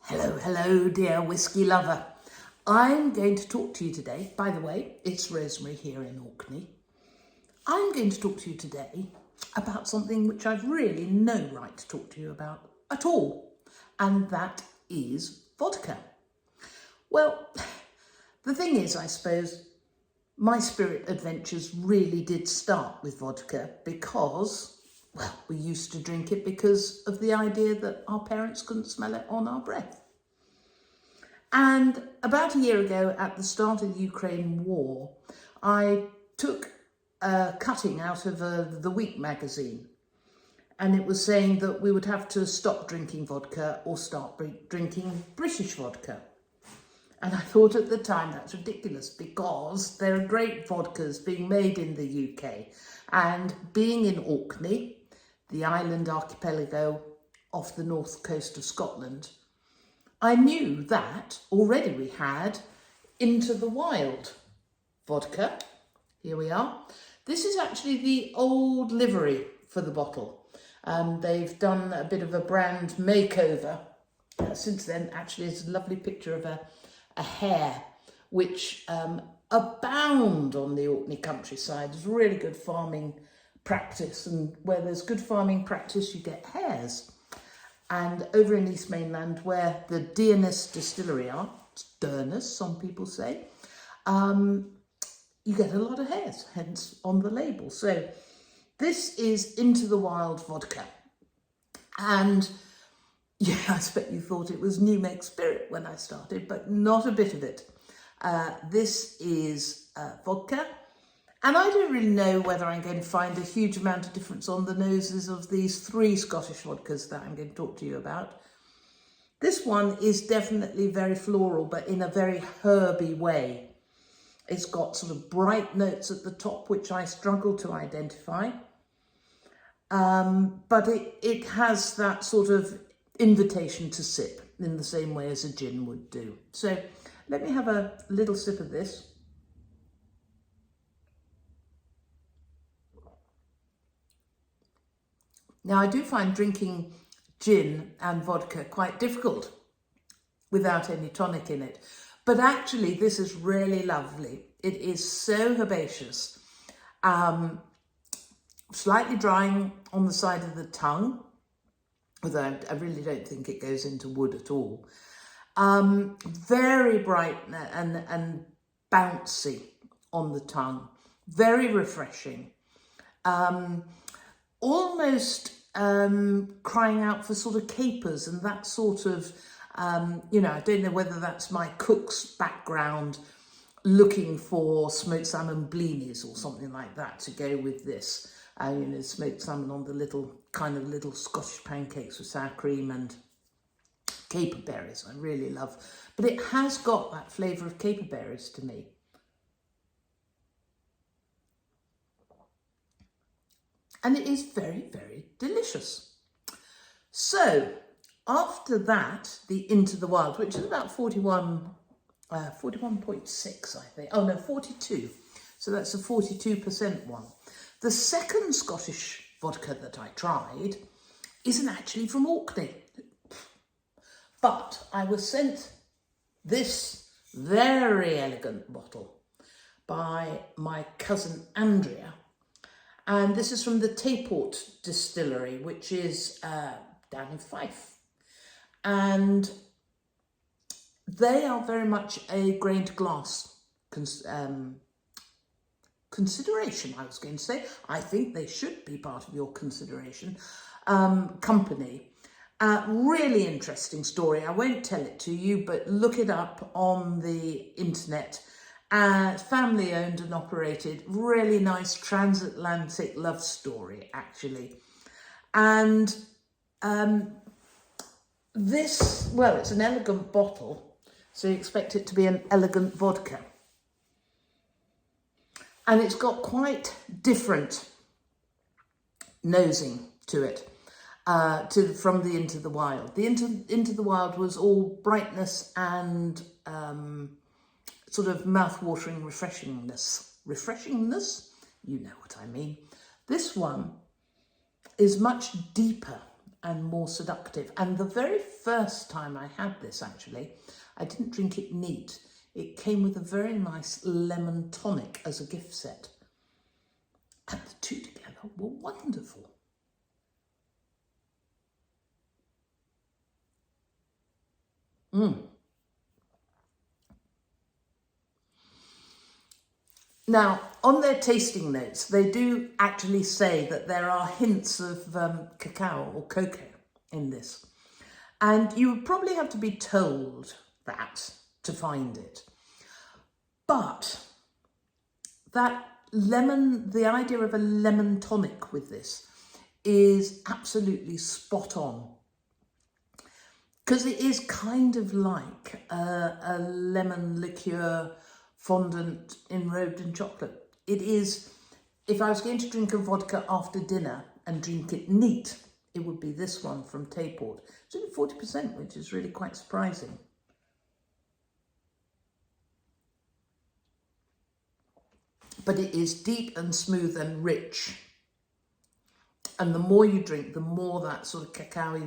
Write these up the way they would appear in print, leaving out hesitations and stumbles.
Hello, dear whiskey lover. I'm going to talk to you today. By the way, it's Rosemary here in Orkney. I'm going to talk to you today about something which I've really no right to talk to you about at all, and that is vodka. Well, the thing is, I suppose, my spirit adventures really did start with vodka because, well, we used to drink it because of the idea that our parents couldn't smell it on our breath. And about a year ago, at the start of the Ukraine war, I took a cutting out of the Week magazine, and it was saying that we would have to stop drinking vodka or start drinking British vodka. And I thought at the time that's ridiculous because there are great vodkas being made in the UK. And being in Orkney, the island archipelago off the north coast of Scotland, I knew that already we had Into the Wild vodka. Here we are. This is actually the old livery for the bottle. They've done a bit of a brand makeover. Since then, actually, it's a lovely picture of a hare, which abound on the Orkney countryside. It's really good farming practice, and where there's good farming practice, you get hares. And over in East Mainland, where the Dearness distillery are, Dearness, some people say, you get a lot of hares, hence on the label. So this is Into the Wild vodka. And yeah, I expect you thought it was New Make Spirit when I started, but not a bit of it. This is vodka. And I don't really know whether I'm going to find a huge amount of difference on the noses of these three Scottish vodkas that I'm going to talk to you about. This one is definitely very floral, but in a very herby way. It's got sort of bright notes at the top, which I struggle to identify. But it has that sort of invitation to sip in the same way as a gin would do. So let me have a little sip of this. Now, I do find drinking gin and vodka quite difficult without any tonic in it. But actually, this is really lovely. It is so herbaceous, slightly drying on the side of the tongue, although I really don't think it goes into wood at all. Very bright and bouncy on the tongue, very refreshing. Almost crying out for sort of capers and that sort of, I don't know whether that's my cook's background, looking for smoked salmon blinis or something like that to go with this. Smoked salmon on the little Scottish pancakes with sour cream and caper berries, I really love. But it has got that flavour of caper berries to me. And it is very, very delicious. So after that, the Into the Wild, which is about 41.6, I think. Oh no, 42. So that's a 42% one. The second Scottish vodka that I tried isn't actually from Orkney. But I was sent this very elegant bottle by my cousin Andrea. And this is from the Tayport distillery, which is down in Fife. And they are very much a grain to glass consideration, I was going to say. I think they should be part of your consideration. Company. Really interesting story. I won't tell it to you, but look it up on the internet. Family owned and operated, really nice transatlantic love story, actually. And it's an elegant bottle, so you expect it to be an elegant vodka. And it's got quite different nosing to it from the Into the Wild. The Into the Wild was all brightness and sort of mouth-watering refreshingness. Refreshingness? You know what I mean. This one is much deeper and more seductive. And the very first time I had this, actually, I didn't drink it neat. It came with a very nice lemon tonic as a gift set. And the two together were wonderful. Now, on their tasting notes, they do actually say that there are hints of cacao or cocoa in this. And you would probably have to be told that to find it. But that lemon, the idea of a lemon tonic with this is absolutely spot on. Because it is kind of like a lemon liqueur fondant enrobed in chocolate. It is, if I was going to drink a vodka after dinner and drink it neat, it would be this one from Tayport. It's only 40%, which is really quite surprising. But it is deep and smooth and rich. And the more you drink, the more that sort of cacao-y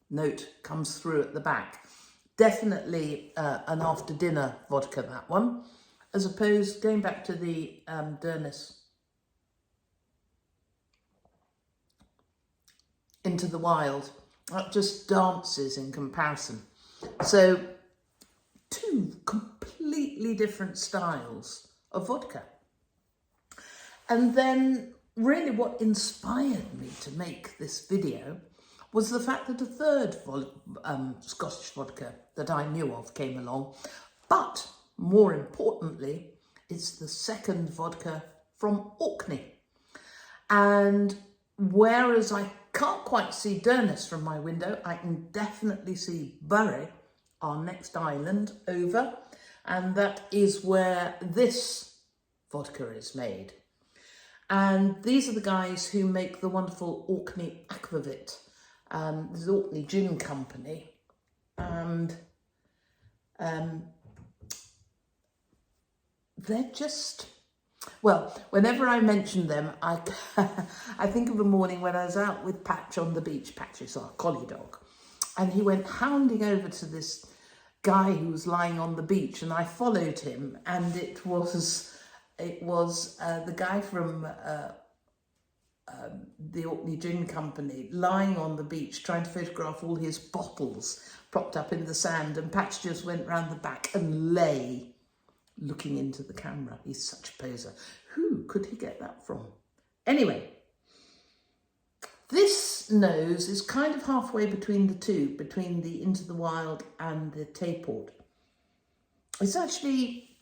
note comes through at the back. Definitely an after dinner vodka, that one, as opposed, going back to the Dernis Into the Wild, that just dances in comparison. So two completely different styles of vodka. And then really what inspired me to make this video was the fact that a third Scottish vodka that I knew of came along. But more importantly, it's the second vodka from Orkney. And whereas I can't quite see Dernis from my window, I can definitely see Bury, our next island over. And that is where this vodka is made. And these are the guys who make the wonderful Orkney Aquavit. This is Orkney Gin Company, and they're just, well, whenever I mention them, I think of a morning when I was out with Patch on the beach. Patch is our collie dog, and he went hounding over to this guy who was lying on the beach, and I followed him, and it was the guy from the Orkney Gin Company lying on the beach trying to photograph all his bottles propped up in the sand, and Patch just went round the back and lay looking into the camera. He's such a poser. Who could he get that from? Anyway, this nose is kind of halfway between the two, between the Into the Wild and the Tayport. It's actually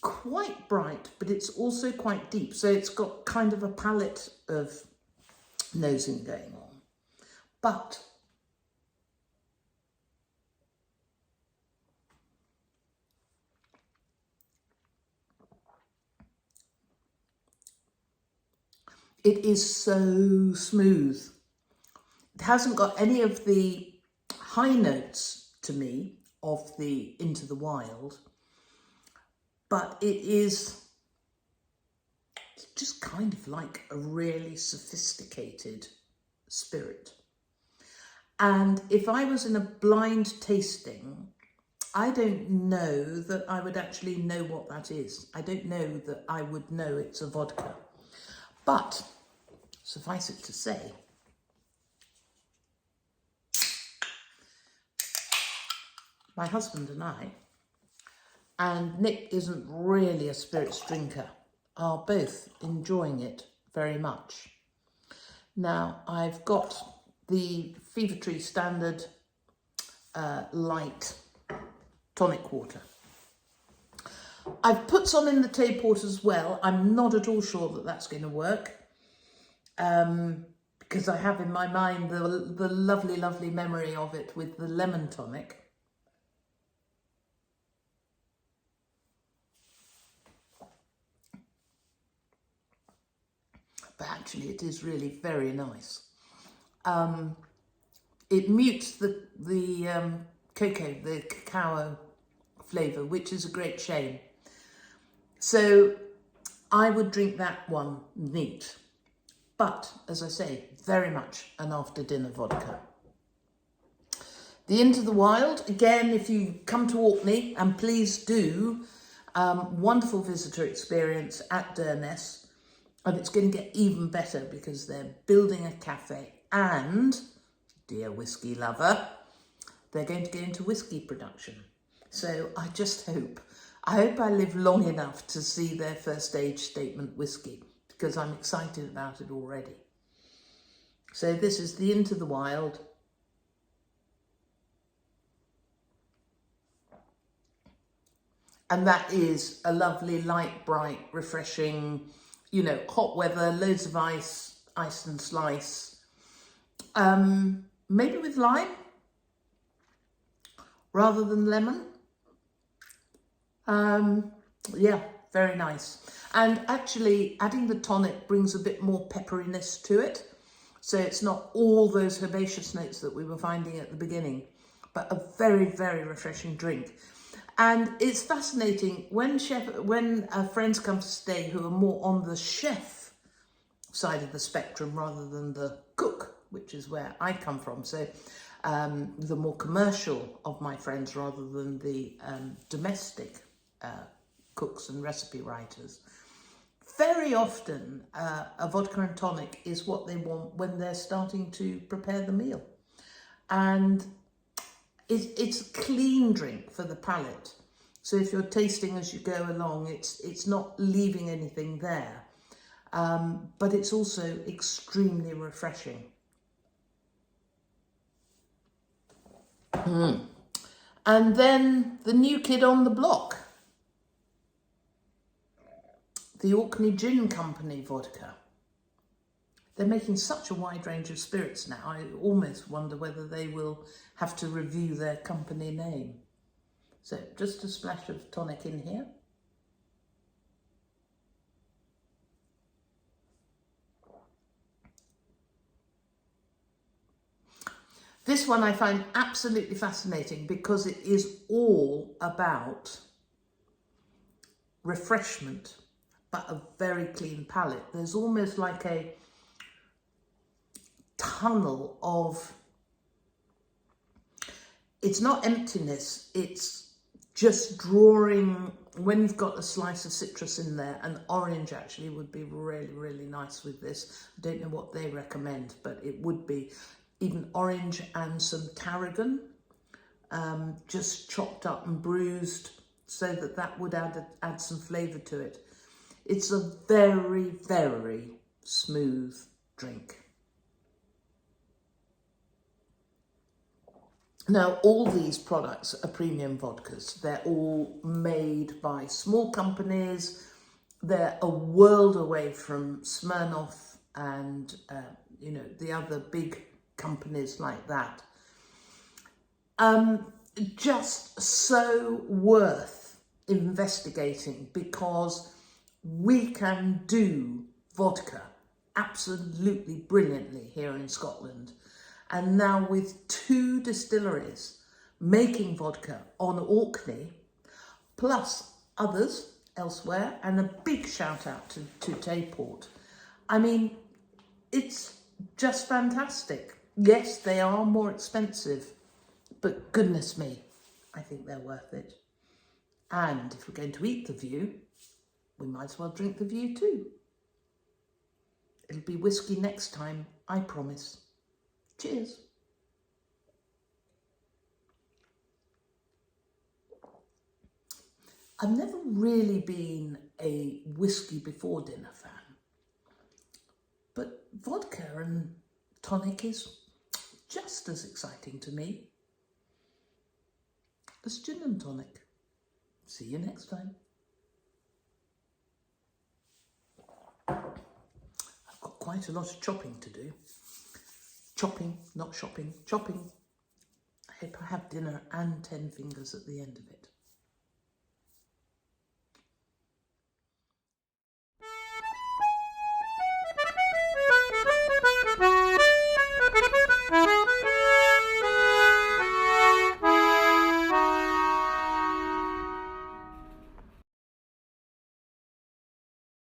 quite bright, but it's also quite deep, so it's got kind of a palette of nosing going on. But it is so smooth. It hasn't got any of the high notes to me of the Into the Wild, but it is just kind of like a really sophisticated spirit. And if I was in a blind tasting, I don't know that I would actually know what that is. I don't know that I would know it's a vodka. But suffice it to say, my husband and I, and Nick isn't really a spirits drinker, are both enjoying it very much. Now, I've got the Fever Tree Standard light tonic water. I've put some in the Tayport as well. I'm not at all sure that that's going to work, because I have in my mind the lovely, lovely memory of it with the lemon tonic. But actually it is really very nice. It mutes the cocoa, the cacao flavour, which is a great shame. So I would drink that one neat. But, as I say, very much an after-dinner vodka. The Into the Wild, again, if you come to Orkney, and please do, wonderful visitor experience at Durness. And it's going to get even better because they're building a cafe and, dear whiskey lover, they're going to go into whiskey production. So I hope I live long enough to see their first age statement whiskey, because I'm excited about it already. So this is the Into the Wild. And that is a lovely, light, bright, refreshing, you know, hot weather, loads of ice and slice. Maybe with lime rather than lemon. Yeah, very nice. And actually adding the tonic brings a bit more pepperiness to it. So it's not all those herbaceous notes that we were finding at the beginning, but a very, very refreshing drink. And it's fascinating when friends come to stay who are more on the chef side of the spectrum rather than the cook, which is where I come from. So the more commercial of my friends rather than the domestic cooks and recipe writers. Very often a vodka and tonic is what they want when they're starting to prepare the meal. And it's a clean drink for the palate. So if you're tasting as you go along, it's not leaving anything there. But it's also extremely refreshing. And then the new kid on the block, the Orkney Gin Company vodka. They're making such a wide range of spirits now. I almost wonder whether they will have to review their company name. So just a splash of tonic in here. This one I find absolutely fascinating because it is all about refreshment, but a very clean palate. There's almost like a tunnel of, it's not emptiness, it's just drawing, when you've got a slice of citrus in there, and orange actually would be really, really nice with this. I don't know what they recommend, but it would be even orange and some tarragon, just chopped up and bruised, so that would add some flavour to it. It's a very, very smooth drink. Now, all these products are premium vodkas. They're all made by small companies. They're a world away from Smirnoff and, you know, the other big companies like that. Just so worth investigating, because we can do vodka absolutely brilliantly here in Scotland. And now with 2 distilleries making vodka on Orkney, plus others elsewhere, and a big shout out to Tayport. I mean, it's just fantastic. Yes, they are more expensive, but goodness me, I think they're worth it. And if we're going to eat the View, we might as well drink the View too. It'll be whiskey next time, I promise. Cheers. I've never really been a whiskey before dinner fan, but vodka and tonic is just as exciting to me as gin and tonic. See you next time. I've got quite a lot of chopping to do. Chopping, not shopping, chopping. I hope I have dinner and 10 fingers at the end of it.